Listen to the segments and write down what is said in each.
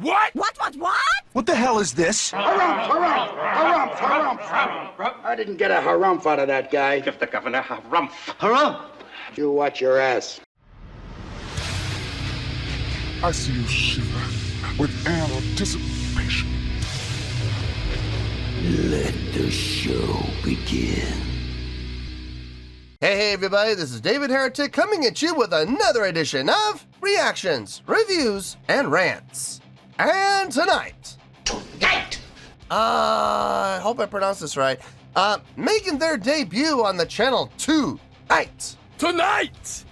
What? What? What the hell is this? Harumph. I didn't get a harumph out of that guy. Give the governor harumph. Harumph! You watch your ass. I see you shiver with anticipation. Let the show begin. Hey everybody, this is David Heretic coming at you with another edition of Reactions, Reviews, and Rants. And tonight, I hope I pronounced this right, making their debut on the channel tonight,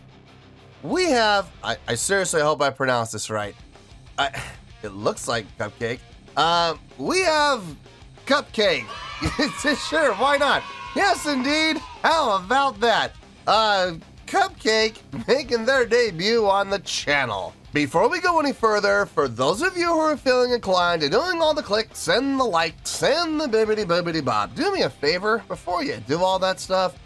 we have, I seriously hope I pronounced this right, it looks like Cupcake, we have CupcakKe, sure, why not? Yes, indeed. How about that? CupcakKe making their debut on the channel. Before we go any further, for those of you who are feeling inclined to doing all the clicks and the likes and the bibbidi bob, do me a favor before you do all that stuff.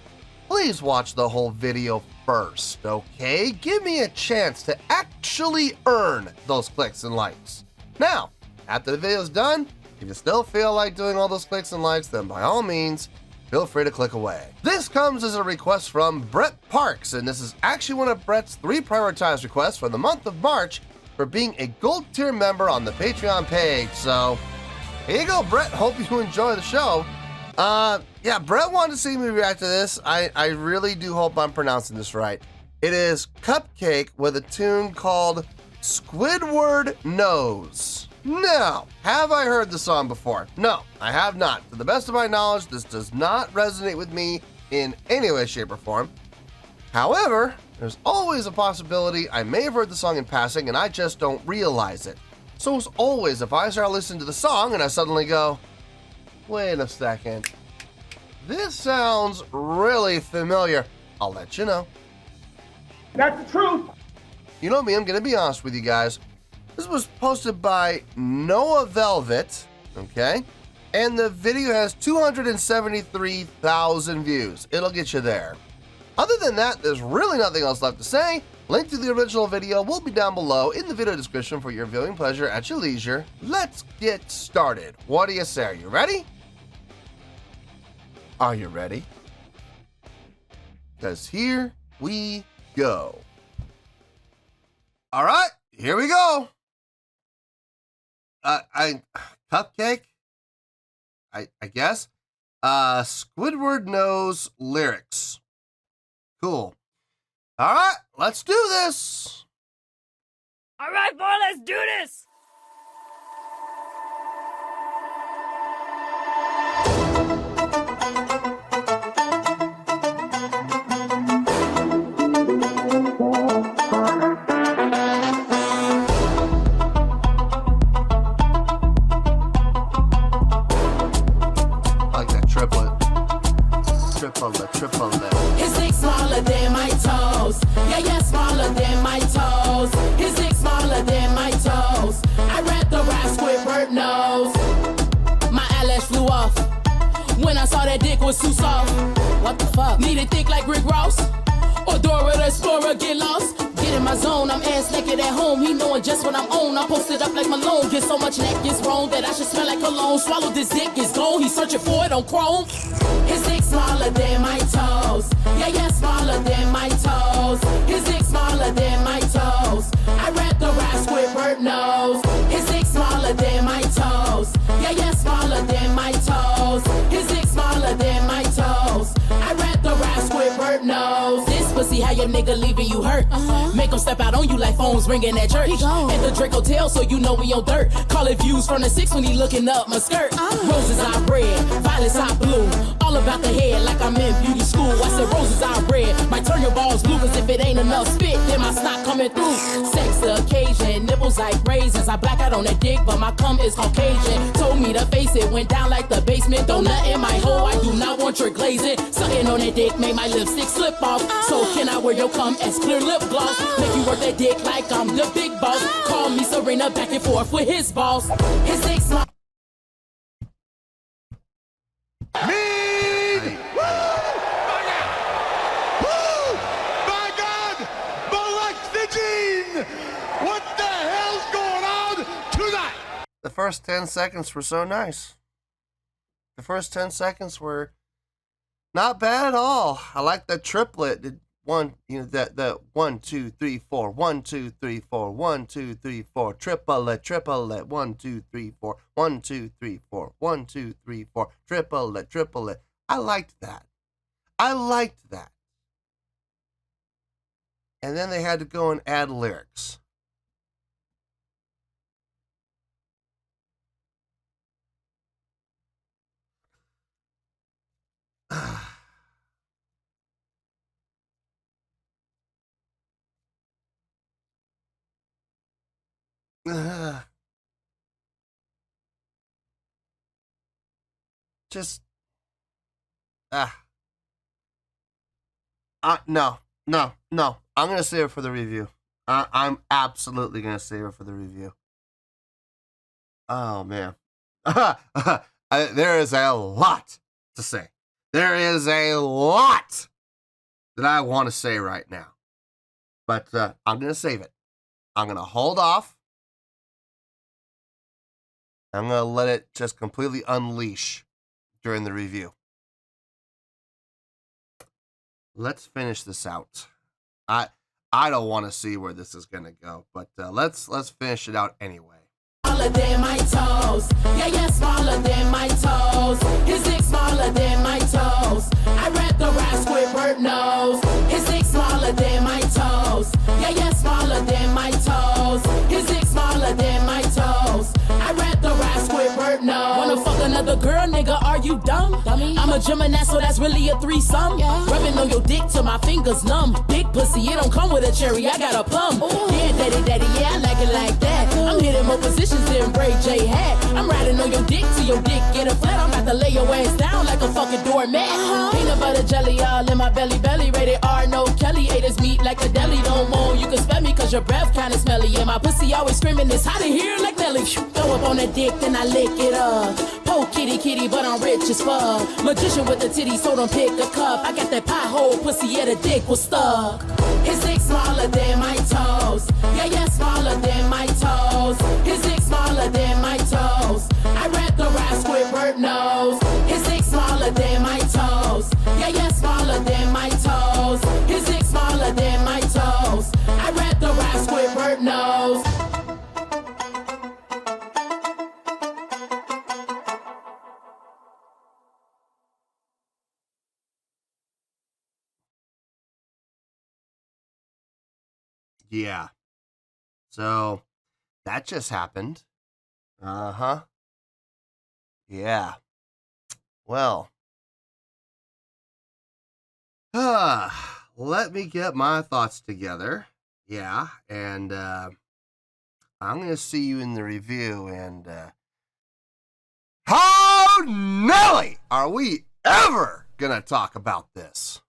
Please watch the whole video first, okay? Give me a chance to actually earn those clicks and likes. Now, after the video's done, if you still feel like doing all those clicks and likes, then by all means, feel free to click away. This comes as a request from Brett Parks, and this is actually one of Brett's 3 prioritized requests for the month of March for being a gold tier member on the Patreon page. So, here you go, Brett. Hope you enjoy the show. Yeah, Brett wanted to see me react to this. I really do hope I'm pronouncing this right. It is CupcakKe with a tune called Squidward Nose. Now, have I heard the song before? No, I have not. To the best of my knowledge, this does not resonate with me in any way, shape, or form. However, there's always a possibility I may have heard the song in passing and I just don't realize it. So as always, if I start listening to the song and I suddenly go, wait a second, this sounds really familiar, I'll let you know. That's the truth. You know me, I'm gonna be honest with you guys. This was posted by Noah Velvet, okay? And the video has 273,000 views. It'll get you there. Other than that, there's really nothing else left to say. Link to the original video will be down below in the video description for your viewing pleasure at your leisure. Let's get started. What do you say? Are you ready? Are you ready? Because here we go. All right, here we go. CupcakKe, I guess. Squidward Nose lyrics. Cool. All right, let's do this. All right, boy, let's do this. Triplet. His dick smaller than my toes. Yeah, smaller than my toes. His dick smaller than my toes. I'd rather ride Squidward Nose. My eyelash flew off when I saw that dick was too soft. What the fuck? Need it thick like Rick Ross? Or Dora the Explorer get lost? Get in my zone, I'm ass naked at home. He knowing just what I'm on. I posted up like Malone. Get so much neck is wrong that I should smell like cologne. Swallow this dick, is gone. He's searching for it on Chrome. His dick smaller than my toes. Yeah, smaller than my toes. His dick smaller than my toes. I'd rather ride Squidward Nose. His dick smaller than my toes. Yeah, smaller than my toes. His dick smaller than my toes. I'd rather ride Squidward Nose. This pussy how your nigga leaving you hurt. Make him step out on you like phones ringing at church. At the Drake Hotel, so you know we on dirt. Call it views from the 6 when he looking up my skirt. Roses are red, violets are blue. All about the head like I'm in beauty school. I said roses are red, might turn your balls blue. Cause if it ain't enough spit, then my snot coming through. Sex the occasion, nipples like raisins. I black out on that dick, but my cum is Caucasian. Told me to face it, went down like the basement. Don't nut in my hole, I do not want your glazing. Sucking on that dick, made my lipstick slip off. So can I wear your cum as clear lip gloss? Make you work that dick like I'm the big boss. Call me Serena back and forth with his boss. His dick small. Me! Woo! Woo! My God! Molest the gene! What the hell's going on tonight? The first 10 seconds were so nice. The first 10 seconds were not bad at all. I like that triplet. That 1, 2, 3, 4, 1, 2, 3, 4, 1, 2, 3, 4, triplet, 1, 2, 3, 4, 1, 2, 3, 4, 1, 2, 3, 4, triplet. I liked that. And then they had to go and add lyrics. No. I'm gonna save it for the review. I'm absolutely gonna save it for the review. Oh man, there is a lot to say. There is a lot that I want to say right now, but I'm gonna save it. I'm gonna hold off. I'm gonna let it just completely unleash during the review. Let's finish this out. I don't want to see where this is gonna go, but let's finish it out anyway. Smaller than my toes, yeah, smaller than my toes. His dick smaller than my toes. I read the rap Squidward Nose. His dick smaller than my toes, yeah, smaller than my toes. His dick smaller than my toes. I read the rap Squidward Nose. Wanna fuck another girl, nigga? Are you dumb? Dummy. I'm a Gemini, so that's really a threesome. Yeah. Rubbing on your dick till my fingers numb. Big pussy, it don't come with a cherry. I got a plum. Ooh. Yeah, daddy, yeah, I like it like that. I'm hitting more positions than Ray J had. I'm riding on your dick till your dick get a flat. I'm about to lay your ass down like a fucking doormat. Peanut butter jelly all in my belly. Rated R, no Kelly. Ate his meat like a deli. Don't want you can spell me cause your breath kinda smelly. And my pussy always screaming, it's hot in here like Nelly. Throw up on that dick, then I lick it up. Poke kitty, but I'm rich as fuck. Magician with the titty, so don't pick a cup. I got that pie hole pussy, yeah, the dick was stuck. His dick smaller than my toes. Yeah, smaller than my toes. His dick smaller than my toes. I read the rap Squidward Nose. His dick smaller than my toes. Yeah, smaller than my toes. His dick smaller than my toes. I read the rap Squidward Nose. Yeah. So that just happened. Yeah. Well. Let me get my thoughts together. Yeah. And I'm going to see you in the review. And how Nelly are we ever going to talk about this?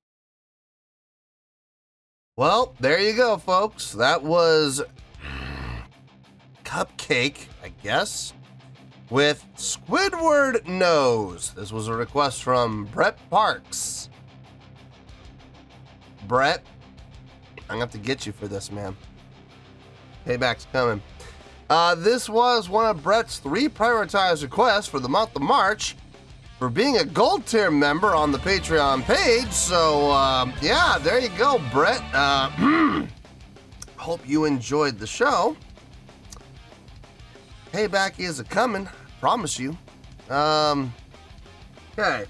Well, there you go, folks. That was CupcakKe, I guess, with Squidward Nose. This was a request from Brett Parks. Brett, I'm going to have to get you for this, man. Payback's coming. This was one of Brett's 3 prioritized requests for the month of March for being a gold tier member on the Patreon page. So, yeah, there you go, Brett. Hope you enjoyed the show. Payback is a coming, promise you. Okay.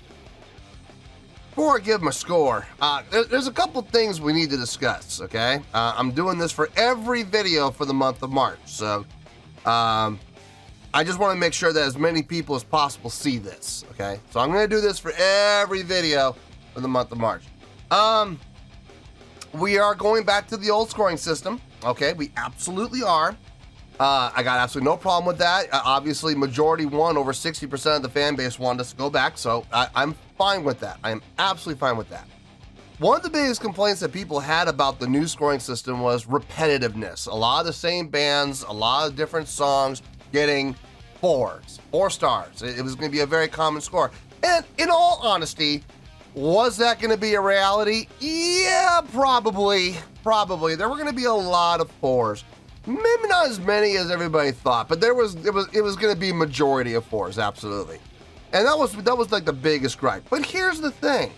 Before I give my score, there's a couple things we need to discuss, okay? I'm doing this for every video for the month of March, so I just want to make sure that as many people as possible see this, okay? So I'm going to do this for every video for the month of March. We are going back to the old scoring system, okay? We absolutely are. I got absolutely no problem with that. Obviously, majority won. Over 60% of the fan base wanted us to go back, so I'm fine with that. I am absolutely fine with that. One of the biggest complaints that people had about the new scoring system was repetitiveness. A lot of the same bands, a lot of different songs getting 4 stars. It was going to be a very common score. And in all honesty, was that going to be a reality? Yeah, probably. There were going to be a lot of 4s. Maybe not as many as everybody thought, but it was going to be majority of 4s, absolutely. And that was like the biggest gripe. But here's the thing.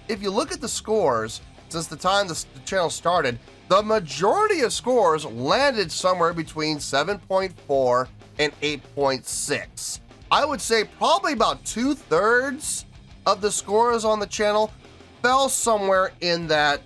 If you look at the scores, since the time the channel started, the majority of scores landed somewhere between 7.4 and 8.6. I would say probably about 2/3 of the scores on the channel fell somewhere in that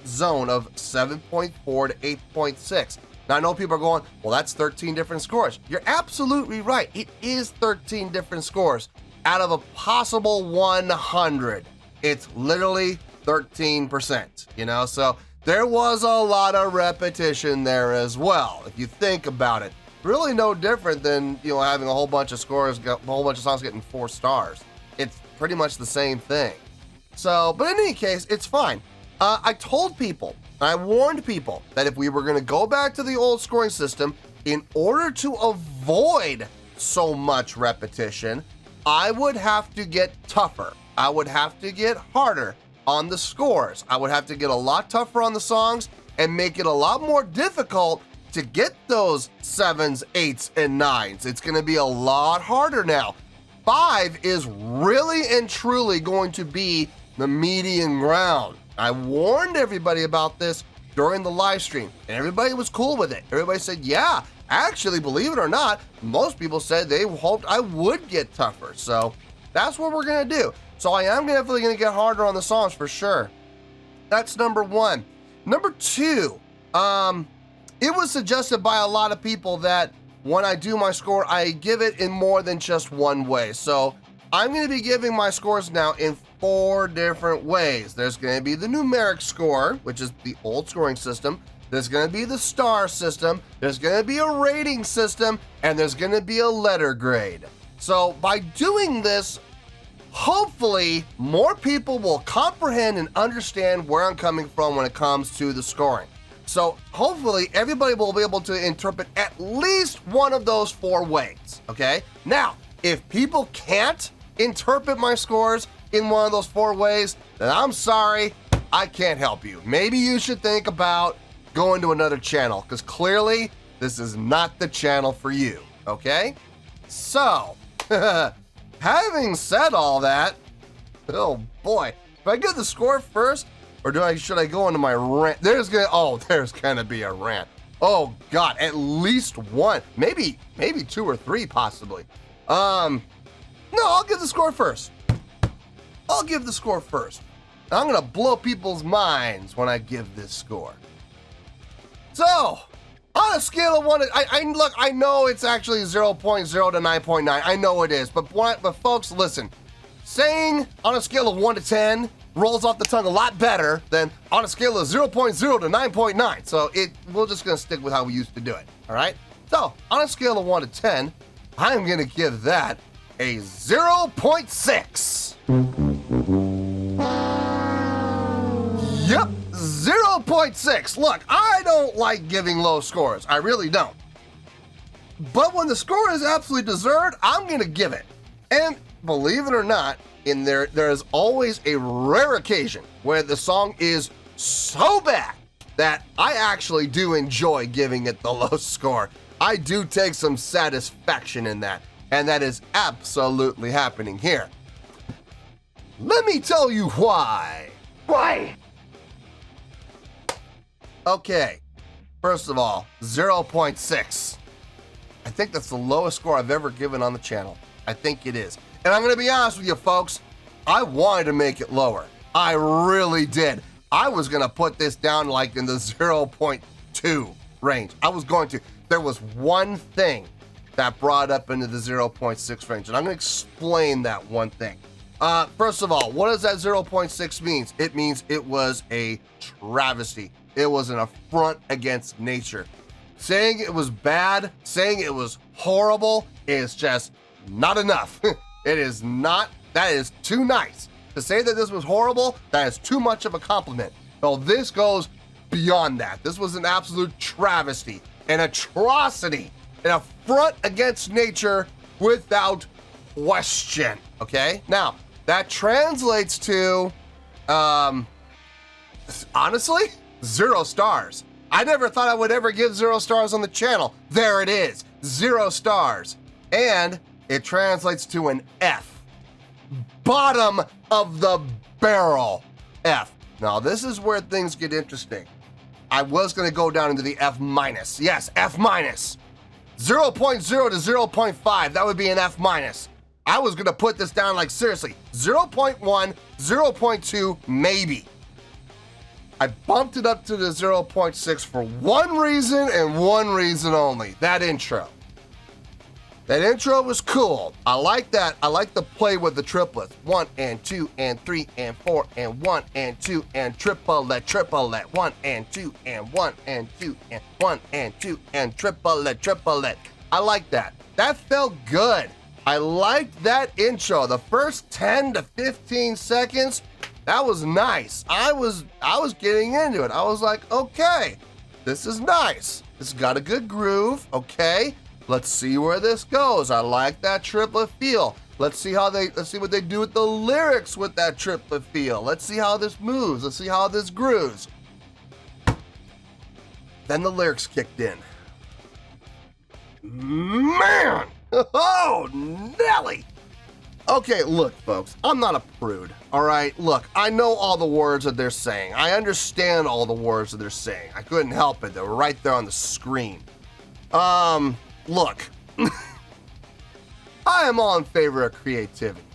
zone of 7.4 to 8.6. Now I know people are going, well, that's 13 different scores. You're absolutely right. It is 13 different scores out of a possible 100. It's literally 13%, you know? So there was a lot of repetition there as well. If you think about it, really no different than, you know, having a whole bunch of scores, a whole bunch of songs getting 4 stars. It's pretty much the same thing. So, but in any case, it's fine. I told people, I warned people that if we were going to go back to the old scoring system, in order to avoid so much repetition, I would have to get tougher. I would have to get harder on the scores. I would have to get a lot tougher on the songs and make it a lot more difficult to get those 7s, 8s, and 9s. It's going to be a lot harder now. 5 is really and truly going to be the median ground. I warned everybody about this during the live stream, and everybody was cool with it. Everybody said, yeah, actually, believe it or not, most people said they hoped I would get tougher. So that's what we're going to do. So I am definitely going to get harder on the songs for sure. That's number 1. Number 2, it was suggested by a lot of people that when I do my score, I give it in more than just one way. So I'm going to be giving my scores now in 4 different ways. There's going to be the numeric score, which is the old scoring system. There's going to be the star system. There's going to be a rating system, and there's going to be a letter grade. So by doing this, hopefully more people will comprehend and understand where I'm coming from when it comes to the scoring. So hopefully everybody will be able to interpret at least one of those 4 ways, okay? Now, if people can't interpret my scores in one of those 4 ways, then I'm sorry, I can't help you. Maybe you should think about going to another channel, because clearly this is not the channel for you, okay? So, having said all that, oh boy, do I give the score first, or should I go into my rant? There's gonna be a rant. Oh God, at least one, maybe 2 or 3 possibly. No, I'll give the score first. I'll give the score first. I'm gonna blow people's minds when I give this score. So, on a scale of 1 to, look, I know it's actually 0.0 to 9.9. I know it is, but folks, listen. Saying on a scale of 1 to 10 rolls off the tongue a lot better than on a scale of 0.0 to 9.9. So we're just gonna stick with how we used to do it. All right. So on a scale of 1 to 10, I'm gonna give that a 0.6. Yep, 0.6. Look, I don't like giving low scores. I really don't. But when the score is absolutely deserved, I'm gonna give it. And believe it or not, there is always a rare occasion where the song is so bad that I actually do enjoy giving it the low score. I do take some satisfaction in that, and that is absolutely happening here. Let me tell you why. Why? Okay, first of all, 0.6. I think that's the lowest score I've ever given on the channel. I think it is. And I'm gonna be honest with you folks, I wanted to make it lower. I really did. I was gonna put this down like in the 0.2 range. I was going to. There was one thing that brought up into the 0.6 range, and I'm gonna explain that one thing. First of all, what does that 0.6 mean? It means it was a travesty. It was an affront against nature. Saying it was bad, saying it was horrible is just not enough. It is not, that is too nice. To say that this was horrible, that is too much of a compliment. Well, this goes beyond that. This was an absolute travesty, an atrocity, an affront against nature without question, okay? Now, that translates to, honestly, 0 stars. I never thought I would ever give 0 stars on the channel. There it is, 0 stars. And it translates to an F. Bottom of the barrel, F. Now this is where things get interesting. I was gonna go down into the F minus. Yes, F minus. 0.0 to 0.5, that would be an F minus. I was gonna put this down like seriously, 0.1, 0.2, maybe. I bumped it up to the 0.6 for one reason and one reason only, that intro. That intro was cool. I like that. I like the play with the triplets. 1 and 2 and 3 and 4 and 1 and 2 and triplet, triplet. 1 and 2 and 1 and 2 and 1 and 2 and triplet, triplet. I like that. That felt good. I liked that intro. The first 10 to 15 seconds, that was nice. I was getting into it. I was like, okay, this is nice. This got a good groove, okay? Let's see where this goes. I like that triplet feel. Let's see what they do with the lyrics with that triplet feel. Let's see how this moves. Let's see how this grooves. Then the lyrics kicked in. Man! Oh, Nelly! Okay, look, folks, I'm not a prude, all right? Look, I know all the words that they're saying. I understand all the words that they're saying. I couldn't help it. They were right there on the screen. Look, I am all in favor of creativity,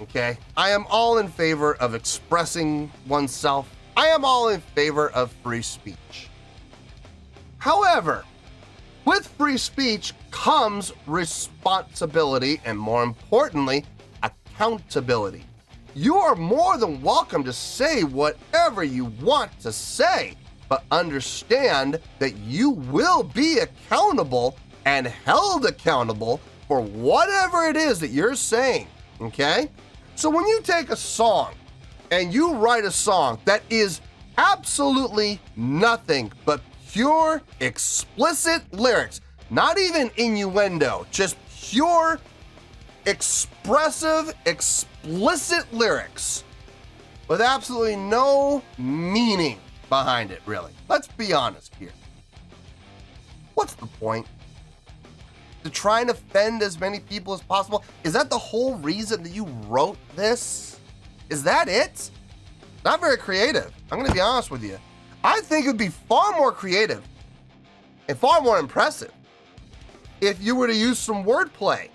okay? I am all in favor of expressing oneself. I am all in favor of free speech. However, with free speech comes responsibility and, more importantly, accountability. You are more than welcome to say whatever you want to say, but understand that you will be accountable and held accountable for whatever it is that you're saying, okay? So when you take a song and you write a song that is absolutely nothing but pure, explicit lyrics, not even innuendo, just pure, expressive, explicit lyrics with absolutely no meaning behind it, really. Let's be honest here. What's the point? To try and offend as many people as possible? Is that the whole reason that you wrote this? Is that it? Not very creative. I'm gonna be honest with you. I think it would be far more creative and far more impressive if you were to use some wordplay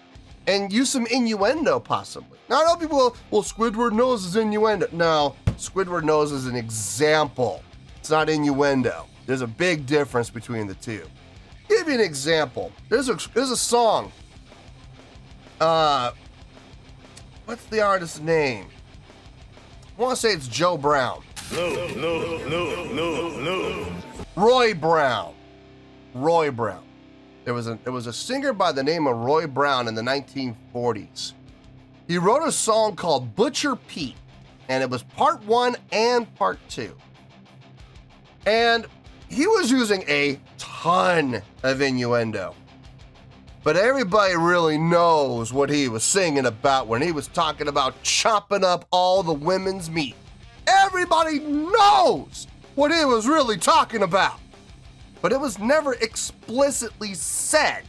and use some innuendo possibly. Now I know people will, well, Squidward Nose is innuendo. No, Squidward Nose is an example. It's not innuendo. There's a big difference between the two. Give you an example. There's a song. What's the artist's name? I want to say it's Joe Brown. No. Roy Brown. There was a singer by the name of Roy Brown in the 1940s. He wrote a song called Butcher Pete, and it was part 1 and part 2. And he was using a ton of innuendo. But everybody really knows what he was singing about when he was talking about chopping up all the women's meat. Everybody knows what he was really talking about. But it was never explicitly said.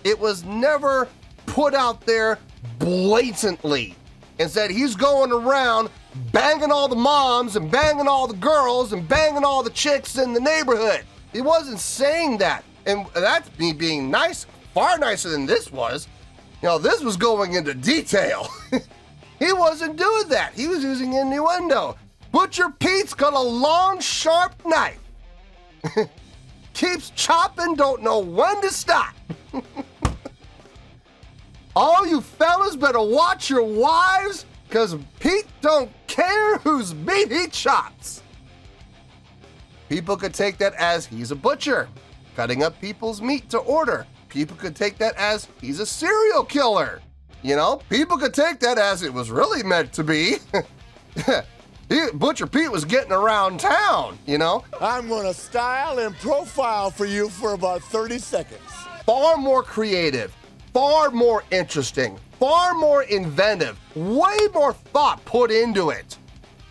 It was never put out there blatantly. Instead, he's going around banging all the moms and banging all the girls and banging all the chicks in the neighborhood. He wasn't saying that. And that's me being nice, far nicer than this was. You know, this was going into detail. He wasn't doing that. He was using innuendo. Butcher Pete's got a long, sharp knife. Keeps chopping, don't know when to stop. All you fellas better watch your wives, because Pete don't care whose meat he chops. People could take that as he's a butcher, cutting up people's meat to order. People could take that as he's a serial killer. You know, people could take that as it was really meant to be. Butcher Pete was getting around town, you know? I'm gonna style and profile for you for about 30 seconds. Far more creative, far more interesting, far more inventive, way more thought put into it.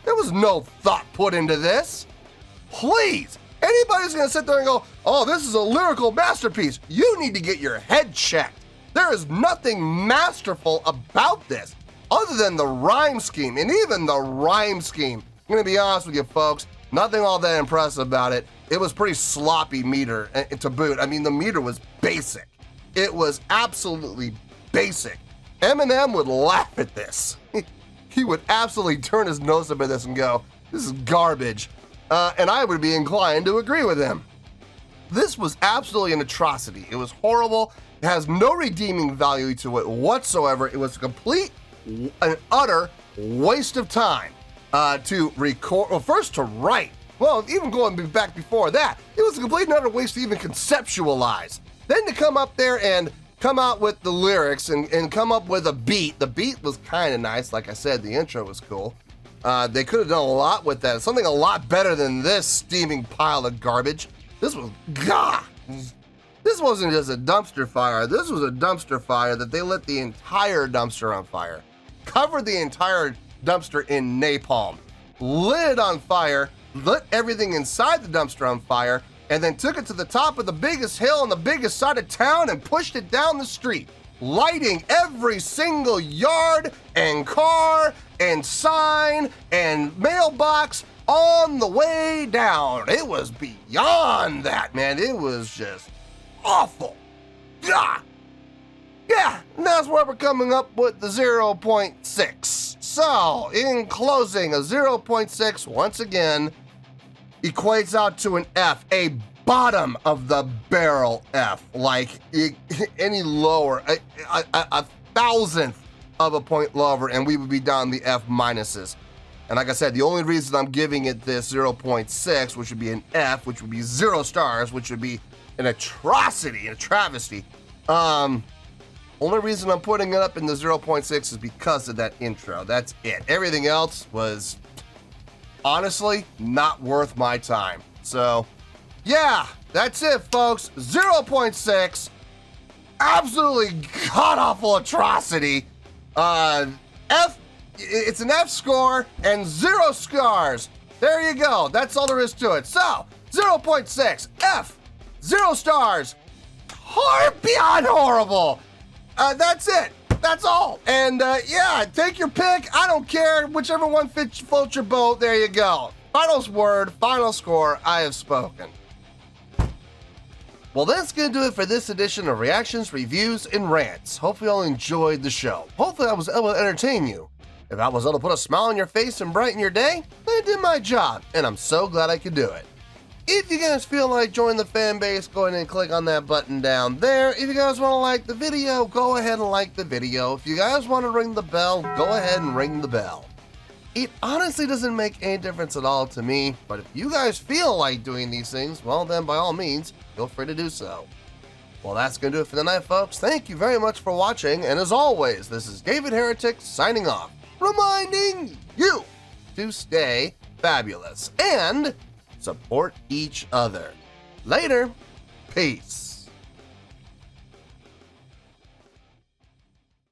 There was no thought put into this. Please, anybody's gonna sit there and go, oh, this is a lyrical masterpiece, you need to get your head checked. There is nothing masterful about this other than the rhyme scheme, and even the rhyme scheme, I'm gonna be honest with you folks, nothing all that impressive about it. It was pretty sloppy meter to boot. I mean, the meter was basic. It was absolutely basic. Eminem would laugh at this. He would absolutely turn his nose up at this and go, this is garbage. And I would be inclined to agree with him. This was absolutely an atrocity. It was horrible. It has no redeeming value to it whatsoever. It was a complete and utter waste of time to record, well, first to write. Well, even going back before that, it was a complete and utter waste to even conceptualize. Then to come up there and come out with the lyrics and come up with a beat. The beat was kind of nice. Like I said, the intro was cool. They could have done a lot with that. Something a lot better than this steaming pile of garbage. This was, this wasn't just a dumpster fire. This was a dumpster fire that they lit the entire dumpster on fire. Covered the entire dumpster in napalm. Lit it on fire. Lit everything inside the dumpster on fire. And then took it to the top of the biggest hill on the biggest side of town and pushed it down the street, lighting every single yard and car and sign and mailbox on the way down. It was beyond that, man. It was just awful. Yeah, and that's where we're coming up with the 0.6. So, in closing, a 0.6, once again, equates out to an F, a bottom of the barrel F. Like any lower, a thousandth of a point lower, and we would be down the F minuses. And like I said, the only reason I'm giving it this 0.6, which would be an F, which would be 0 stars, which would be an atrocity, a travesty. Only reason I'm putting it up in the 0.6 is because of that intro. That's it. Everything else was honestly not worth my time. So yeah, that's it, folks. 0.6, absolutely god-awful atrocity. F, it's an F score and 0 scars. There you go. That's all there is to it. So 0.6, F, 0 stars, beyond horrible. That's it. That's all. And yeah, take your pick. I don't care. Whichever one floats your boat, there you go. Final word, final score, I have spoken. Well, that's going to do it for this edition of Reactions, Reviews, and Rants. Hopefully you all enjoyed the show. Hopefully I was able to entertain you. If I was able to put a smile on your face and brighten your day, then I did my job, and I'm so glad I could do it. If you guys feel like joining the fan base, go ahead and click on that button down there. If you guys want to like the video, go ahead and like the video. If you guys want to ring the bell, go ahead and ring the bell. It honestly doesn't make any difference at all to me, but if you guys feel like doing these things, well then by all means, feel free to do so. Well, that's going to do it for the night, folks. Thank you very much for watching, and as always, this is David Heretic signing off, reminding you to stay fabulous and support each other. Later. Peace.